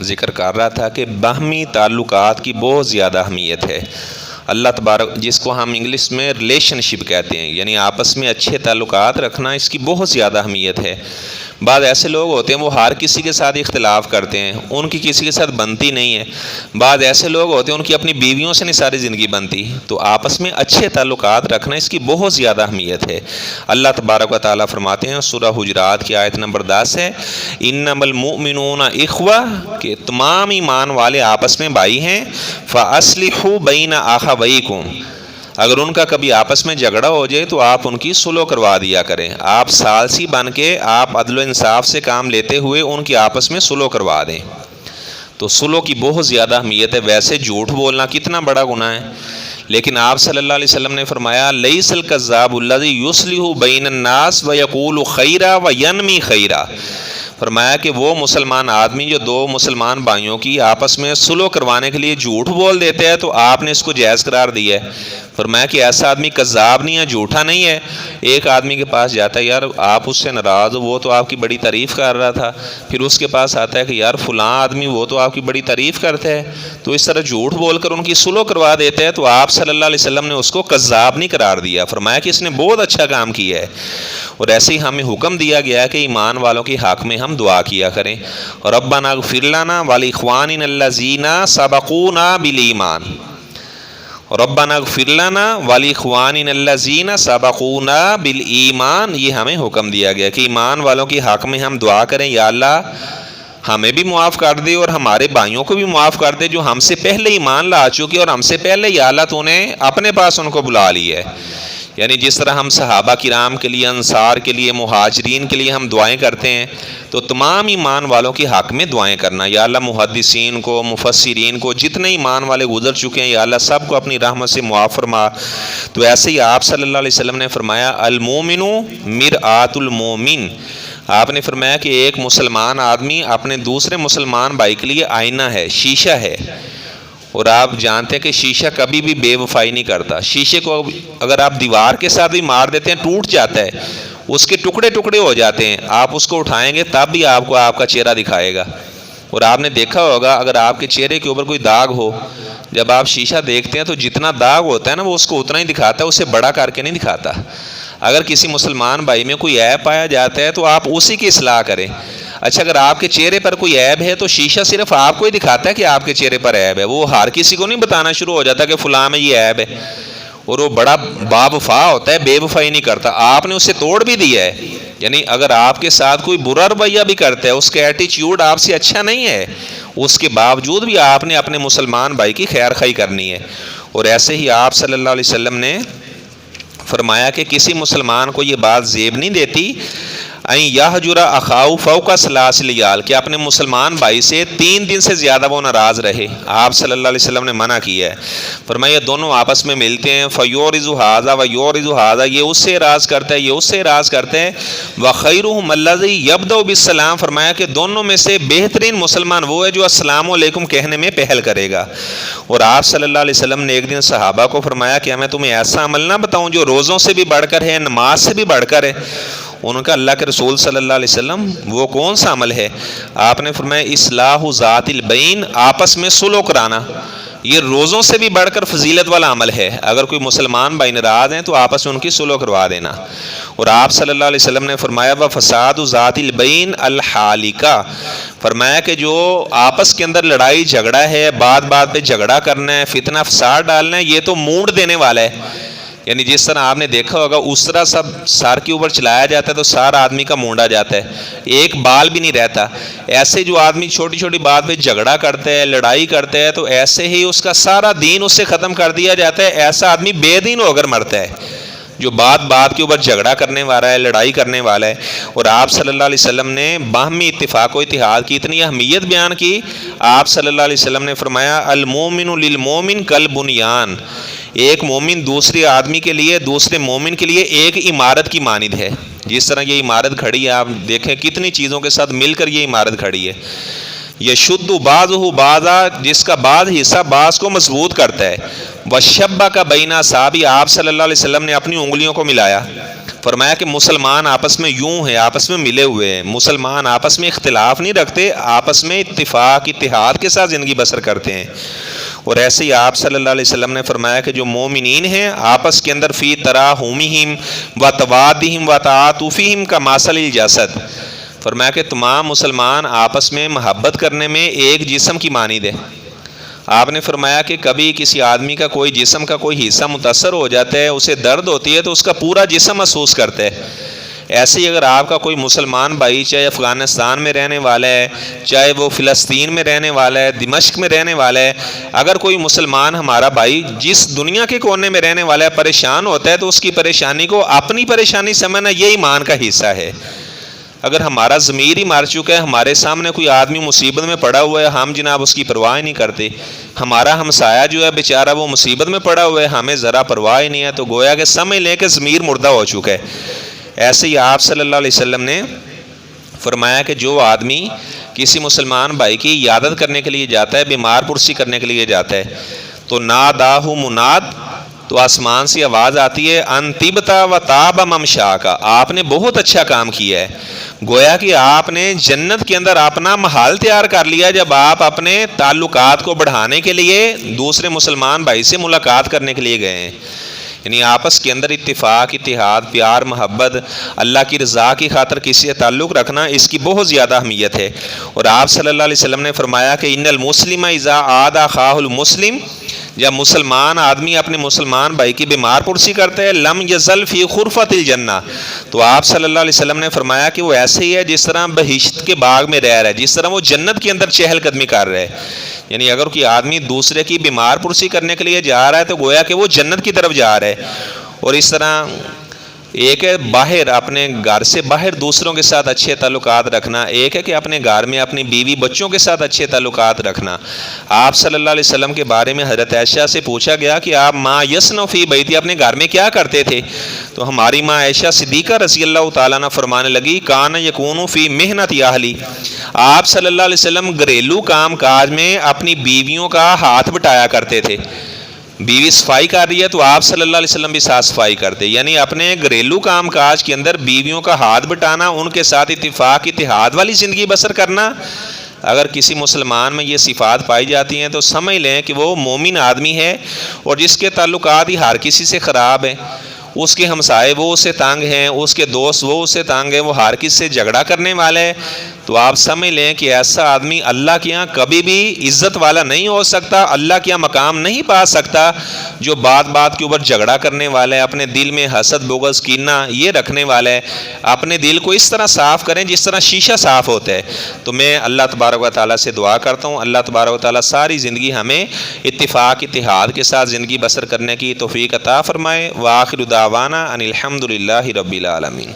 ذکر کر رہا تھا کہ باہمی تعلقات کی بہت زیادہ اہمیت ہے۔ اللہ تبارک، جس کو ہم انگلش میں ریلیشن شپ کہتے ہیں، یعنی آپس میں اچھے تعلقات رکھنا، اس کی بہت زیادہ اہمیت ہے۔ بعض ایسے لوگ ہوتے ہیں وہ ہر کسی کے ساتھ اختلاف کرتے ہیں، ان کی کسی کے ساتھ بنتی نہیں ہے۔ بعض ایسے لوگ ہوتے ہیں ان کی اپنی بیویوں سے نہیں ساری زندگی بنتی۔ تو آپس میں اچھے تعلقات رکھنا، اس کی بہت زیادہ اہمیت ہے۔ اللہ تبارک و تعالیٰ فرماتے ہیں، سورہ حجرات کی آیت نمبر 10 ہے، انما المؤمنون اخوہ، کہ تمام ایمان والے آپس میں بھائی ہیں۔ فاصلحوا بین اخویکم، اگر ان کا کبھی آپس میں جھگڑا ہو جائے تو آپ ان کی صلح کروا دیا کریں۔ آپ ثالثی بن کے آپ عدل و انصاف سے کام لیتے ہوئے ان کی آپس میں صلح کروا دیں۔ تو صلح کی بہت زیادہ اہمیت ہے۔ ویسے جھوٹ بولنا کتنا بڑا گناہ ہے، لیکن آپ صلی اللہ علیہ وسلم نے فرمایا، لیس الکذاب الذی یصلح بین الناس ویقول خیرا وینمی خیرا، فرمایا کہ وہ مسلمان آدمی جو دو مسلمان بھائیوں کی آپس میں صلح کروانے کے لیے جھوٹ بول دیتے ہیں تو آپ نے اس کو جائز قرار دیا ہے۔ فرمایا کہ ایسا آدمی کذاب نہیں ہے، جھوٹا نہیں ہے۔ ایک آدمی کے پاس جاتا ہے، یار آپ اس سے ناراض ہو، وہ تو آپ کی بڑی تعریف کر رہا تھا، پھر اس کے پاس آتا ہے کہ یار فلاں آدمی وہ تو آپ کی بڑی تعریف کرتا ہے، تو اس طرح جھوٹ بول کر ان کی صلح کروا دیتے ہیں، تو آپ صلی اللہ علیہ وسلم نے اس کو کذاب نہیں قرار دیا، فرمایا کہ اس نے بہت اچھا کام کیا ہے۔ اور ایسے ہی ہمیں حکم دیا گیا ہے کہ ایمان والوں کے حق میں ہم دعا کیا کریں، ربنا اغفر لنا ولاخواننا الذین سبقونا بالایمان، ربنا اغفر لنا ولاخواننا الذین سبقونا بالایمان، یہ ہمیں حکم دیا گیا کہ ایمان والوں کے حق میں ہم دعا کریں، یا اللہ ہمیں بھی معاف کر دے اور ہمارے بھائیوں کو بھی معاف کر دے جو ہم سے پہلے ایمان لا چکے اور ہم سے پہلے یا اللہ تو نے اپنے پاس ان کو بلا لیا ہے۔ یعنی جس طرح ہم صحابہ کرام کے لیے، انصار کے لیے، مہاجرین کے لیے ہم دعائیں کرتے ہیں، تو تمام ایمان والوں کے حق میں دعائیں کرنا، یا اللہ محدثین کو، مفسرین کو، جتنے ایمان والے گزر چکے ہیں، یا اللہ سب کو اپنی رحمت سے معاف فرما۔ تو ایسے ہی آپ صلی اللہ علیہ وسلم نے فرمایا، المومن مرآۃ المومن، آپ نے فرمایا کہ ایک مسلمان آدمی اپنے دوسرے مسلمان بھائی کے لیے آئینہ ہے، شیشہ ہے۔ اور آپ جانتے ہیں کہ شیشہ کبھی بھی بے وفائی نہیں کرتا۔ شیشے کو اگر آپ دیوار کے ساتھ بھی مار دیتے ہیں ٹوٹ جاتا ہے، اس کے ٹکڑے ٹکڑے ہو جاتے ہیں، آپ اس کو اٹھائیں گے تب بھی آپ کو آپ کا چہرہ دکھائے گا۔ اور آپ نے دیکھا ہوگا اگر آپ کے چہرے کے اوپر کوئی داغ ہو، جب آپ شیشہ دیکھتے ہیں تو جتنا داغ ہوتا ہے نا وہ اس کو اتنا ہی دکھاتا ہے، اسے بڑا کر کے نہیں دکھاتا۔ اگر کسی مسلمان بھائی میں کوئی عیب پایا جاتا ہے تو آپ اسی کی اصلاح کریں۔ اچھا، اگر آپ کے چہرے پر کوئی عیب ہے تو شیشہ صرف آپ کو ہی دکھاتا ہے کہ آپ کے چہرے پر عیب ہے، وہ ہر کسی کو نہیں بتانا شروع ہو جاتا کہ فلاں میں یہ عیب ہے۔ اور وہ بڑا با وفا ہوتا ہے، بے وفائی نہیں کرتا، آپ نے اسے توڑ بھی دیا ہے۔ یعنی اگر آپ کے ساتھ کوئی برا رویہ بھی کرتا ہے، اس کا ایٹیچیوڈ آپ سے اچھا نہیں ہے، اس کے باوجود بھی آپ نے اپنے مسلمان بھائی کی خیر خواہی کرنی ہے۔ اور ایسے ہی آپ صلی اللہ علیہ وسلم نے فرمایا کہ کسی مسلمان کو یہ بات زیب نہیں دیتی این یہجر اخاہ فوق ثلاث لیال، کہ اپنے مسلمان بھائی سے 3 دن سے زیادہ وہ ناراض رہے۔ آپ صلی اللہ علیہ وسلم نے منع کیا ہے، فرمایا دونوں آپس میں ملتے ہیں، فیورث ھذا ویورث ھذا، یہ اس سے اعراض کرتا ہے، یہ اس سے اعراض کرتے ہیں، وخیرھم الذی یبدأ بالسلام، فرمایا کہ دونوں میں سے بہترین مسلمان وہ ہے جو السلام علیکم کہنے میں پہل کرے گا۔ اور آپ صلی اللہ علیہ وسلم نے ایک دن صحابہ کو فرمایا کہ میں تمہیں ایسا عمل نہ بتاؤں جو روزوں سے بھی بڑھ کر ہے، نماز سے بھی بڑھ کر ہے؟ ان کا اللہ کے رسول صلی اللہ علیہ وسلم وہ کون سا عمل ہے؟ آپ نے فرمایا اصلاح ذات البین، آپس میں صلح کرانا، یہ روزوں سے بھی بڑھ کر فضیلت والا عمل ہے۔ اگر کوئی مسلمان بھائی ناراض ہیں تو آپس میں ان کی صلح کروا دینا۔ اور آپ صلی اللہ علیہ وسلم نے فرمایا وفساد ذات البین الحالکہ، فرمایا کہ جو آپس کے اندر لڑائی جھگڑا ہے، بات بات پہ جھگڑا کرنا ہے، فتنہ فساد ڈالنا ہے، یہ تو مونڈ دینے والا ہے۔ یعنی جس طرح آپ نے دیکھا ہوگا اس طرح سب سر کے اوپر چلایا جاتا ہے تو سارا آدمی کا مونڈا جاتا ہے، ایک بال بھی نہیں رہتا۔ ایسے جو آدمی چھوٹی چھوٹی بات پہ جھگڑا کرتا ہے، لڑائی کرتا ہے، تو ایسے ہی اس کا سارا دین اس سے ختم کر دیا جاتا ہے۔ ایسا آدمی بے دین ہو کر مرتا ہے جو بات بات کے اوپر جھگڑا کرنے والا ہے، لڑائی کرنے والا ہے۔ اور آپ صلی اللہ علیہ وسلم نے باہمی اتفاق و اتحاد کی اتنی اہمیت بیان کی، آپ صلی اللہ علیہ وسلم نے فرمایا المومن للمومن کالبنیان، ایک مومن دوسرے آدمی کے لیے، دوسرے مومن کے لیے ایک عمارت کی مانند ہے۔ جس طرح یہ عمارت کھڑی ہے، آپ دیکھیں کتنی چیزوں کے ساتھ مل کر یہ عمارت کھڑی ہے۔ یشد بعضہ بعضا، جس کا بعض حصہ بعض کو مضبوط کرتا ہے۔ وشبک بین اصابع، آپ صلی اللہ علیہ وسلم نے اپنی انگلیوں کو ملایا، فرمایا کہ مسلمان آپس میں یوں ہیں، آپس میں ملے ہوئے ہیں، مسلمان آپس میں اختلاف نہیں رکھتے، آپس میں اتفاق اتحاد کے ساتھ زندگی بسر کرتے ہیں۔ اور ایسے ہی آپ صلی اللہ علیہ وسلم نے فرمایا کہ جو مومنین ہیں آپس کے اندر فی تراحمہم و توادہم و تعاطفہم کا ماسل الجسد، فرمایا کہ تمام مسلمان آپس میں محبت کرنے میں ایک جسم کی مانند ہے۔ آپ نے فرمایا کہ کبھی کسی آدمی کا کوئی جسم کا کوئی حصہ متاثر ہو جاتا ہے، اسے درد ہوتی ہے تو اس کا پورا جسم محسوس کرتا ہے۔ ایسے ہی اگر آپ کا کوئی مسلمان بھائی چاہے افغانستان میں رہنے والا ہے، چاہے وہ فلسطین میں رہنے والا ہے، دمشق میں رہنے والا ہے، اگر کوئی مسلمان ہمارا بھائی جس دنیا کے کونے میں رہنے والا ہے پریشان ہوتا ہے تو اس کی پریشانی کو اپنی پریشانی سمجھنا یہ ایمان کا حصہ ہے۔ اگر ہمارا ضمیر ہی مار چکا ہے، ہمارے سامنے کوئی آدمی مصیبت میں پڑا ہوا ہے، ہم جناب اس کی پرواہ نہیں کرتے، ہمارا ہمسایہ جو ہے بیچارہ وہ مصیبت میں پڑا ہوا ہے، ہمیں ذرا پرواہ ہی نہیں ہے، تو گویا کہ سمجھ لیں کہ ضمیر مردہ ہو چکا ہے۔ ایسے ہی آپ صلی اللہ علیہ وسلم نے فرمایا کہ جو آدمی کسی مسلمان بھائی کی عیادت کرنے کے لیے جاتا ہے، بیمار پرسی کرنے کے لیے جاتا ہے، تو ناداہ مناد، تو آسمان سے آواز آتی ہے ان طبتا و طاب ممشاک، آپ نے بہت اچھا کام کیا ہے۔ گویا کہ آپ نے جنت کے اندر اپنا محل تیار کر لیا جب آپ اپنے تعلقات کو بڑھانے کے لیے دوسرے مسلمان بھائی سے ملاقات کرنے کے لیے گئے ہیں۔ یعنی آپس کے اندر اتفاق اتحاد پیار محبت اللہ کی رضا کی خاطر کسی سے تعلق رکھنا اس کی بہت زیادہ اہمیت ہے۔ اور آپ صلی اللہ علیہ وسلم نے فرمایا کہ ان المسلم اذا عاد اخاہ المسلم، جب مسلمان آدمی اپنے مسلمان بھائی کی بیمار پرسی کرتا ہے لم یزل فی خرفۃ الجنہ، تو آپ صلی اللہ علیہ وسلم نے فرمایا کہ وہ ایسے ہی ہے جس طرح بہشت کے باغ میں رہ رہا ہے، جس طرح وہ جنت کے اندر چہل قدمی کر رہا ہے۔ یعنی اگر کوئی آدمی دوسرے کی بیمار پرسی کرنے کے لیے جا رہا ہے تو گویا کہ وہ جنت کی طرف جا رہا ہے۔ اور اس طرح ایک ہے باہر اپنے گھر سے باہر دوسروں کے ساتھ اچھے تعلقات رکھنا، ایک ہے کہ اپنے گھر میں اپنی بیوی بچوں کے ساتھ اچھے تعلقات رکھنا۔ آپ صلی اللہ علیہ وسلم کے بارے میں حضرت عائشہ سے پوچھا گیا کہ آپ ما یصنع فی بیتی، اپنے گھر میں کیا کرتے تھے؟ تو ہماری ماں عائشہ صدیقہ رضی اللہ تعالیٰ عنہ فرمانے لگی کان یکون فی محنت اہلی، آپ صلی اللہ علیہ وسلم گھریلو کام کاج میں اپنی بیویوں کا ہاتھ بٹایا کرتے تھے۔ بیوی صفائی کر رہی ہے تو آپ صلی اللہ علیہ وسلم بھی ساتھ صفائی کرتے، یعنی اپنے گھریلو کام کاج کے اندر بیویوں کا ہاتھ بٹانا، ان کے ساتھ اتفاق اتحاد والی زندگی بسر کرنا۔ اگر کسی مسلمان میں یہ صفات پائی جاتی ہیں تو سمجھ لیں کہ وہ مومن آدمی ہے، اور جس کے تعلقات ہی ہر کسی سے خراب ہیں، اس کے ہمسائے وہ اس سے تنگ ہیں، اس کے دوست وہ اس سے تنگ ہیں، وہ ہر کسی سے جھگڑا کرنے والے ہیں، تو آپ سمجھ لیں کہ ایسا آدمی اللہ کے یہاں کبھی بھی عزت والا نہیں ہو سکتا، اللہ کے یہاں مقام نہیں پا سکتا۔ جو بات بات کے اوپر جھگڑا کرنے والا ہے، اپنے دل میں حسد بغض کینہ یہ رکھنے والا ہے، اپنے دل کو اس طرح صاف کریں جس طرح شیشہ صاف ہوتا ہے۔ تو میں اللہ تبارک و تعالیٰ سے دعا کرتا ہوں اللہ تبارک و تعالیٰ ساری زندگی ہمیں اتفاق اتحاد کے ساتھ زندگی بسر کرنے کی توفیق عطا فرمائے۔ وآخر دعوانا ان الحمد للہ رب العالمین۔